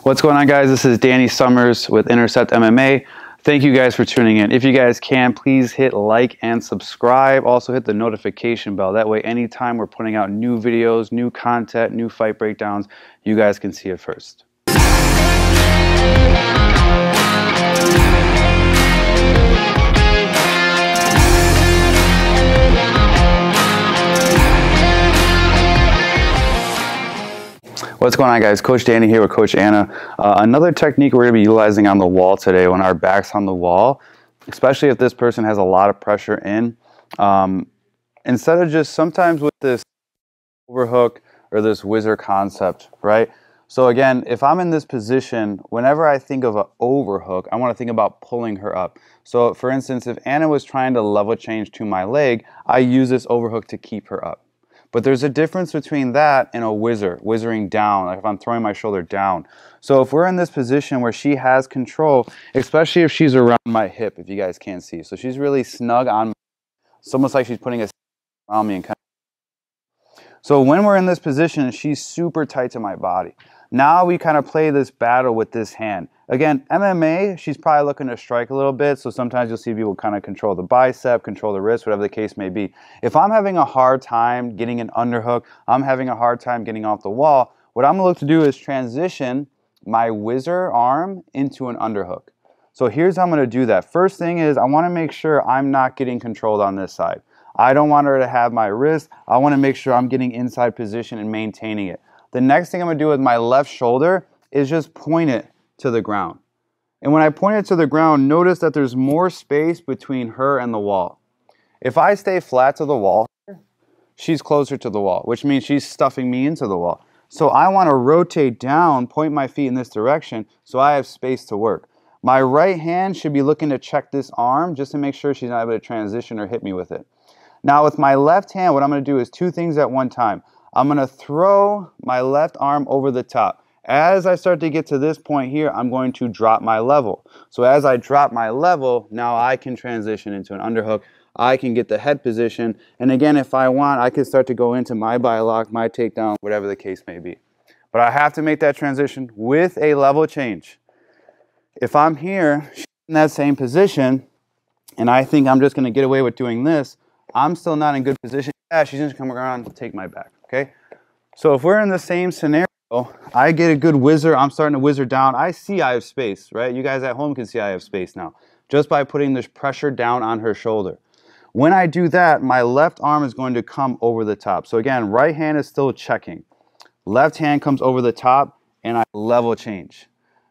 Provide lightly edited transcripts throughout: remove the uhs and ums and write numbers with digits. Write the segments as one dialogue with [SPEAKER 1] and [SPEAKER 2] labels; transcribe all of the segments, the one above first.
[SPEAKER 1] What's going on, guys? This is Danny Summers with Intercept MMA. Thank you guys for tuning in. If you guys can, please hit like and subscribe. Also hit the notification bell. That way, anytime we're putting out new videos, new content, new fight breakdowns, you guys can see it first. What's going on, guys? Coach Danny here with Coach Anna. Another technique we're going to be utilizing on the wall today when our back's on the wall, especially if this person has a lot of pressure in. Instead of just sometimes with this overhook or this whizzer concept, right? So again, if I'm in this position, whenever I think of an overhook, I want to think about pulling her up. So for instance, if Anna was trying to level change to my leg, I use this overhook to keep her up. But there's a difference between that and a whizzering down, like if I'm throwing my shoulder down. So if we're in this position where she has control, especially if she's around my hip, if you guys can't see. So she's really snug on me. It's almost like she's putting a around me. So when we're in this position, she's super tight to my body. Now we kind of play this battle with this hand. Again, MMA, she's probably looking to strike a little bit, so sometimes you'll see people kind of control the bicep, control the wrist, whatever the case may be. If I'm having a hard time getting an underhook, I'm having a hard time getting off the wall, what I'm going to look to do is transition my whizzer arm into an underhook. So here's how I'm going to do that. First thing is I want to make sure I'm not getting controlled on this side. I don't want her to have my wrist. I want to make sure I'm getting inside position and maintaining it. The next thing I'm going to do with my left shoulder is just point it to the ground. And when I point it to the ground, notice that there's more space between her and the wall. If I stay flat to the wall, she's closer to the wall, which means she's stuffing me into the wall. So I want to rotate down, point my feet in this direction so I have space to work. My right hand should be looking to check this arm just to make sure she's not able to transition or hit me with it. Now with my left hand, what I'm going to do is two things at one time. I'm going to throw my left arm over the top. As I start to get to this point here, I'm going to drop my level. So as I drop my level, now I can transition into an underhook. I can get the head position. And again, if I want, I can start to go into my bylock, my takedown, whatever the case may be. But I have to make that transition with a level change. If I'm here in that same position, and I think I'm just going to get away with doing this, I'm still not in good position. Yeah, she's just going to come around and take my back, okay? So if we're in the same scenario, I get a good whizzer, I'm starting to whizzer down, I see I have space, right? You guys at home can see I have space now, just by putting this pressure down on her shoulder. When I do that, my left arm is going to come over the top. So again, right hand is still checking. Left hand comes over the top, and I level change.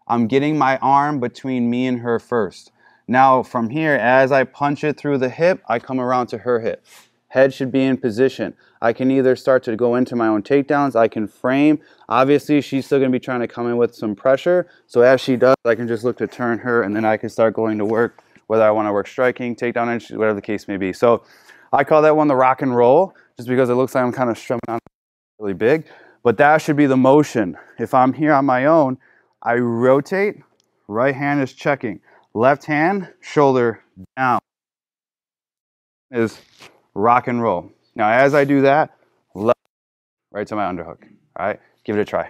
[SPEAKER 1] I'm getting my arm between me and her first. Now from here, as I punch it through the hip, I come around to her hip. Head should be in position. I can either start to go into my own takedowns, I can frame. Obviously, she's still going to be trying to come in with some pressure. So as she does, I can just look to turn her, and then I can start going to work, whether I want to work striking, takedown, whatever the case may be. So I call that one the rock and roll, just because it looks like I'm kind of strumming on really big. But that should be the motion. If I'm here on my own, I rotate, right hand is checking. Left hand, shoulder down, is rock and roll. Now, as I do that, left, right to my underhook. All right, give it a try.